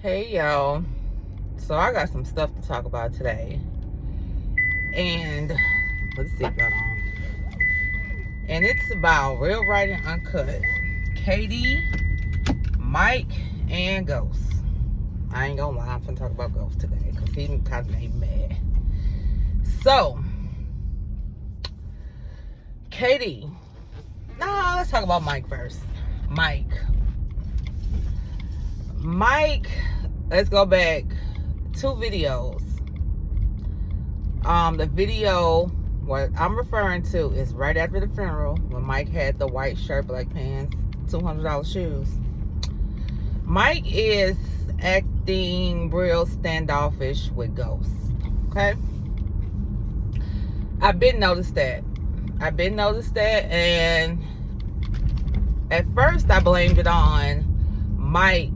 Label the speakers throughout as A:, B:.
A: Hey y'all, so I got some stuff to talk about today, and let's see what on. And it's about Real Right and Uncut, Katie, Mike, and Ghost. I ain't gonna lie, I'm finna talk about Ghost today because he kind of made me mad. So, Katie, let's talk about Mike first. Mike, let's go back 2 videos. The video what I'm referring to is right after the funeral when Mike had the white shirt, black pants, $200 shoes. Mike is acting real standoffish with Ghost. Okay, I've been noticed that, and at first I blamed it on Mike,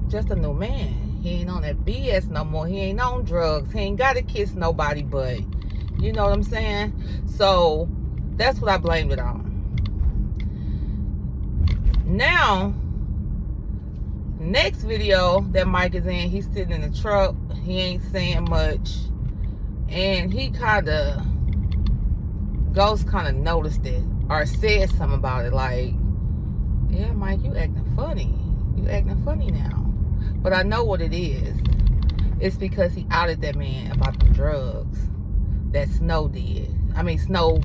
A: just a new man. He ain't on that BS no more. He ain't on drugs. He ain't got to kiss nobody but. You know what I'm saying? So that's what I blamed it on. Now, next video that Mike is in, he's sitting in the truck. He ain't saying much. And he Ghost kind of noticed it or said something about it. Like, yeah, Mike, you acting funny. You acting funny now. But I know what it is. It's because he outed that man about the drugs that Snow did. I mean, Snow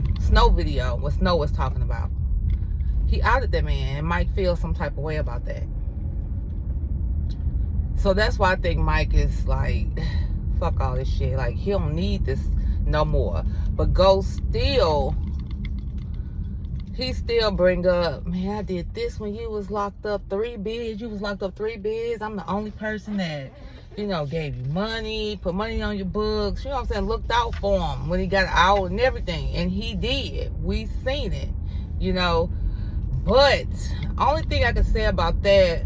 A: video, what Snow was talking about. He outed that man, and Mike feels some type of way about that. So that's why I think Mike is like, fuck all this shit. Like, he don't need this no more. But Ghost he still bring up, man, I did this when you was locked up 3 bids. You was locked up 3 bids. I'm the only person that, gave you money, put money on your books. You know what I'm saying? Looked out for him when he got out and everything. And he did. We seen it, But only thing I can say about that,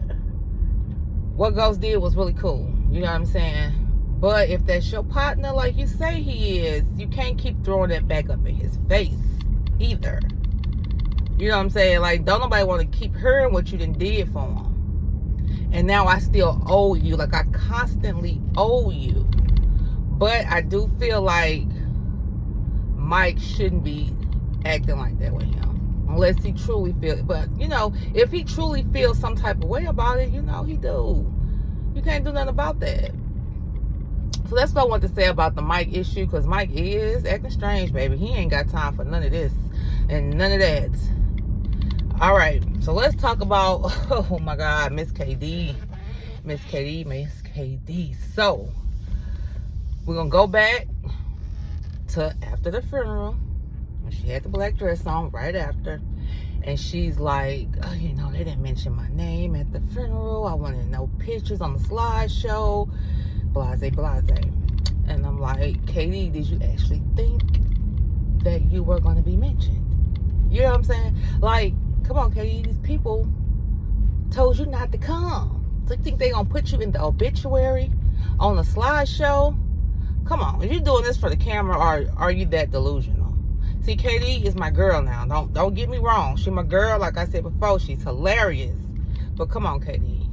A: what Ghost did was really cool. You know what I'm saying? But if that's your partner like you say he is, you can't keep throwing that back up in his face either. You know what I'm saying? Like, don't nobody want to keep hearing what you done did for him. And now I still owe you. Like, I constantly owe you. But I do feel like Mike shouldn't be acting like that with him. Unless he truly feels it. But, if he truly feels some type of way about it, he do. You can't do nothing about that. So that's what I want to say about the Mike issue. Because Mike is acting strange, baby. He ain't got time for none of this and none of that. All right, so let's talk about, oh my God, Miss KD. So we're gonna go back to after the funeral when she had the black dress on right after, and she's like, oh, they didn't mention my name at the funeral. I wanted no pictures on the slideshow, blase. And I'm like, Katie, did you actually think that you were going to be mentioned? You know what I'm saying? Like, come on, Katie, these people told you not to come. So you think they going to put you in the obituary on the slideshow? Come on, are you doing this for the camera, or are you that delusional? See, Katie is my girl now. Don't get me wrong. She's my girl. Like I said before, she's hilarious. But come on, Katie.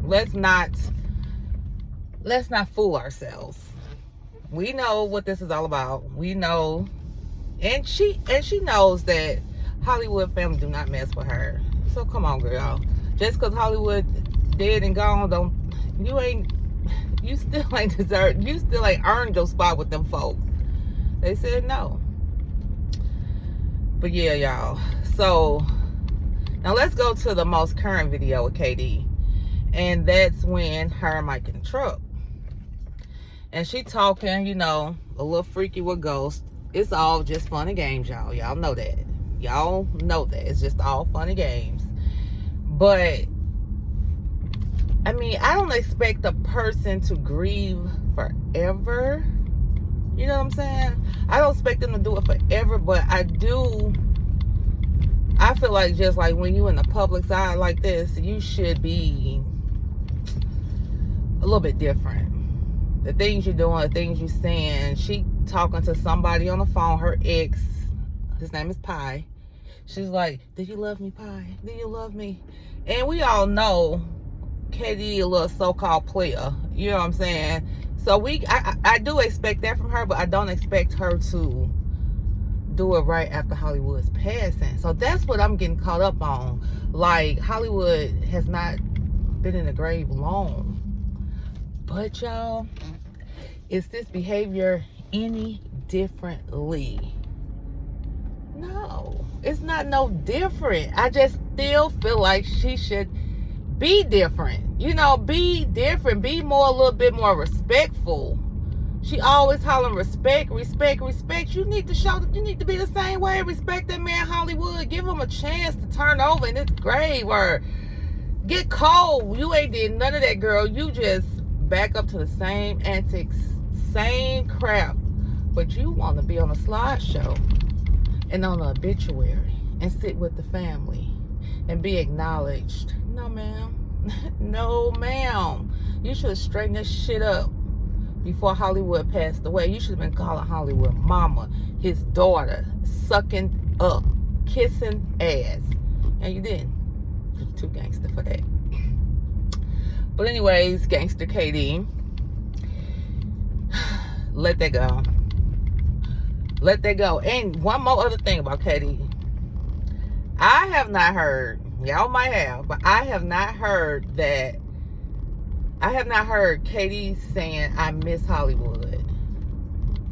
A: Let's not fool ourselves. We know what this is all about. We know, and she knows that Hollywood family do not mess with her. So come on, girl. Just because Hollywood dead and gone, you still ain't earned your spot with them folks. They said no. But yeah, y'all. So now let's go to the most current video with KD. And that's when her and Mike in the truck. And she talking, a little freaky with Ghost. It's all just fun and games, y'all. Y'all know that. Y'all know that. It's just all fun and games. But, I mean, I don't expect a person to grieve forever. You know what I'm saying? I don't expect them to do it forever, but I feel like just like when you in the public's eye like this, you should be a little bit different. The things you're doing, the things you're saying. She talking to somebody on the phone, her ex, his name is Pie. She's like, do you love me, Pie? Do you love me? And we all know KD a little so-called player. You know what I'm saying? So I do expect that from her, but I don't expect her to do it right after Hollywood's passing. So that's what I'm getting caught up on. Like, Hollywood has not been in the grave long. But y'all, is this behavior any differently? No, it's not no different. I just still feel like she should be different. You know, be different. Be more, a little bit more respectful. She always hollering respect, respect, respect. You need to show that you need to be the same way. Respect that man Hollywood. Give him a chance to turn over in his grave or get cold. You ain't did none of that, girl. You just back up to the same antics, same crap. But you want to be on a slideshow and on an obituary and sit with the family and be acknowledged. No, ma'am. No, ma'am. You should have straightened this shit up before Hollywood passed away. You should have been calling Hollywood mama, his daughter, sucking up, kissing ass. And you didn't. You're too gangster for that. But anyways, gangster KD, let that go. Let that go. And one more other thing about KD. I have not heard, y'all might have, but I have not heard KD saying, I miss Hollywood.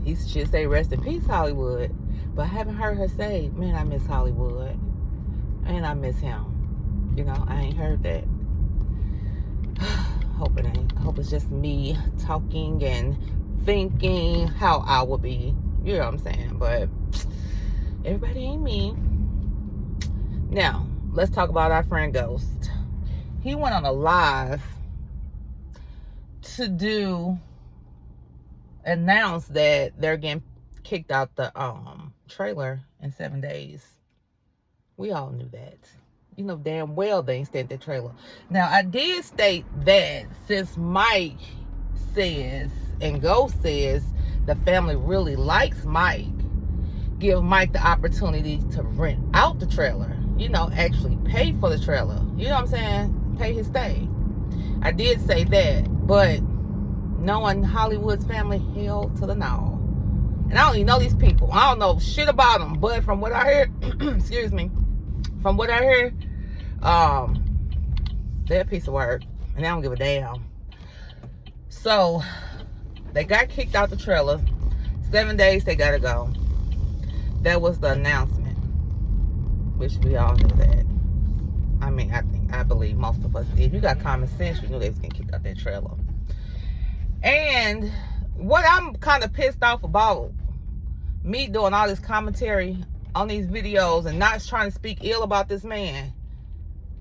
A: He should say, rest in peace, Hollywood. But I haven't heard her say, man, I miss Hollywood. And I miss him. You know, I ain't heard that. Hope it ain't. I hope it's just me talking and thinking how I would be. You know what I'm saying? But everybody ain't me. Now, let's talk about our friend Ghost. He went on a live to announce that they're getting kicked out the trailer in 7 days. We all knew that. You know damn well they ain't stayed at the trailer. Now, I did state that since Mike says and Ghost says the family really likes Mike, give Mike the opportunity to rent out the trailer. You know, actually pay for the trailer. You know what I'm saying? Pay his stay. I did say that, but knowing Hollywood's family, hell to the no. And I don't even know these people. I don't know shit about them, but from what I heard, excuse me, from what I heard, they're a piece of work, and they don't give a damn. So, they got kicked out the trailer. 7 days, they gotta go. That was the announcement, which we all knew that. I mean, I believe most of us did. If you got common sense, you knew they was getting kicked out that trailer. And what I'm kind of pissed off about, me doing all this commentary on these videos and not trying to speak ill about this man,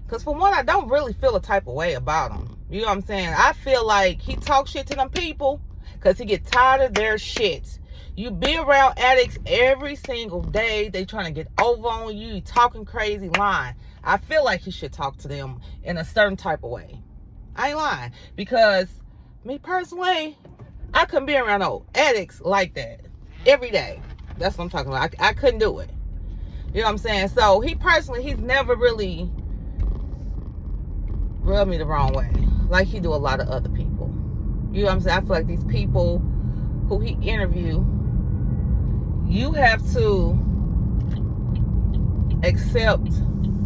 A: because for one, I don't really feel a type of way about him. You know what I'm saying? I feel like he talks shit to them people because he get tired of their shit. You be around addicts every single day. They trying to get over on you. You talking crazy, lying. I feel like he should talk to them in a certain type of way. I ain't lying. Because me personally, I couldn't be around no addicts like that every day. That's what I'm talking about. I couldn't do it. You know what I'm saying? So he personally, he's never really rubbed me the wrong way like he do a lot of other people. You know what I'm saying? I feel like these people who he interviewed, you have to accept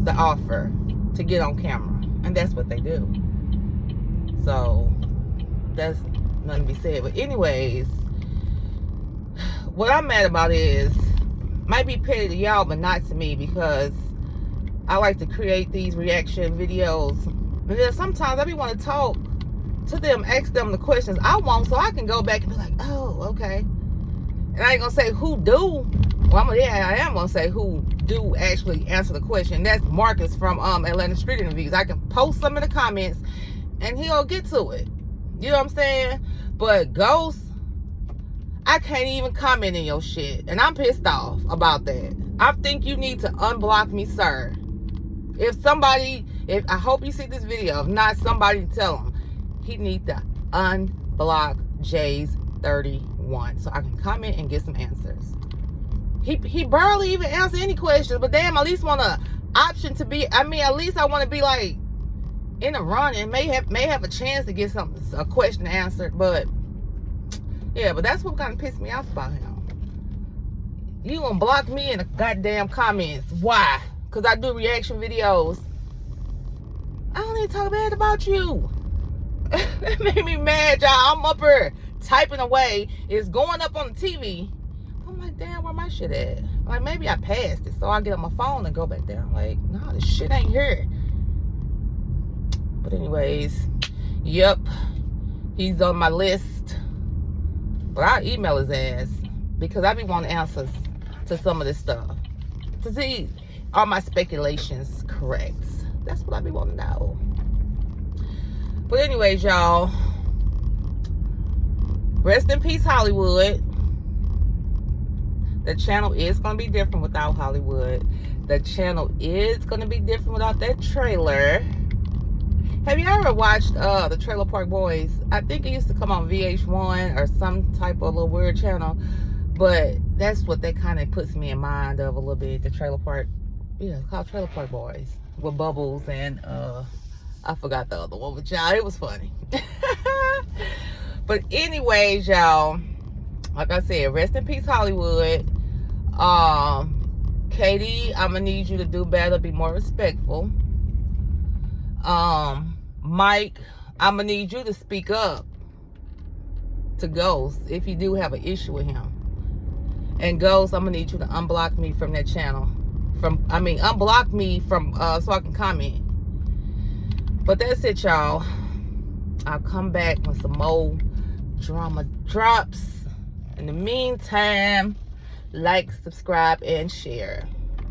A: the offer to get on camera, and that's what they do. So that's nothing to be said. But anyways, what I'm mad about is, might be petty to y'all but not to me, because I like to create these reaction videos, and then sometimes I be want to talk to them, ask them the questions I want, so I can go back and be like, oh, okay. And I ain't gonna say who do. Well, I am gonna say who do actually answer the question. That's Marcus from Atlanta Street Interviews. I can post some in the comments and he'll get to it. You know what I'm saying? But Ghost, I can't even comment in your shit, and I'm pissed off about that. I think you need to unblock me, sir. If I hope you see this video. If not, somebody tell him he need to unblock Jay's 31 so I can comment and get some answers. He barely even answer any questions, but damn, at least want an option to be, at least I want to be like in the running, may have a chance to get a question answered. But yeah, but that's what kind of pissed me off about him. You gonna block me in the goddamn comments? Why? Because I do reaction videos. I don't even talk bad about you. That made me mad, y'all. I'm up here typing away. It's going up on the TV. I'm like, damn, where my shit at? Like, maybe I passed it. So I get on my phone and go back there. I'm like, no, this shit ain't here. But anyways, yep. He's on my list. But I'll email his ass. Because I be wanting answers to some of this stuff. To see, are my speculations correct? That's what I be wanting to know. But anyways, y'all, rest in peace, Hollywood. The channel is going to be different without Hollywood. The channel is going to be different without that trailer. Have you ever watched the Trailer Park Boys? I think it used to come on VH1 or some type of little weird channel. But that's what that kind of puts me in mind of a little bit. The Trailer Park, yeah, it's called Trailer Park Boys. With Bubbles and I forgot the other one, but y'all, it was funny. But anyways, y'all, like I said, rest in peace, Hollywood. Katie, I'm gonna need you to do better, be more respectful. Mike, I'm gonna need you to speak up to Ghost if you do have an issue with him. And Ghost, I'm gonna need you to unblock me from that channel. Unblock me from so I can comment. But that's it, y'all. I'll come back when some more drama drops. In the meantime, like, subscribe, and share.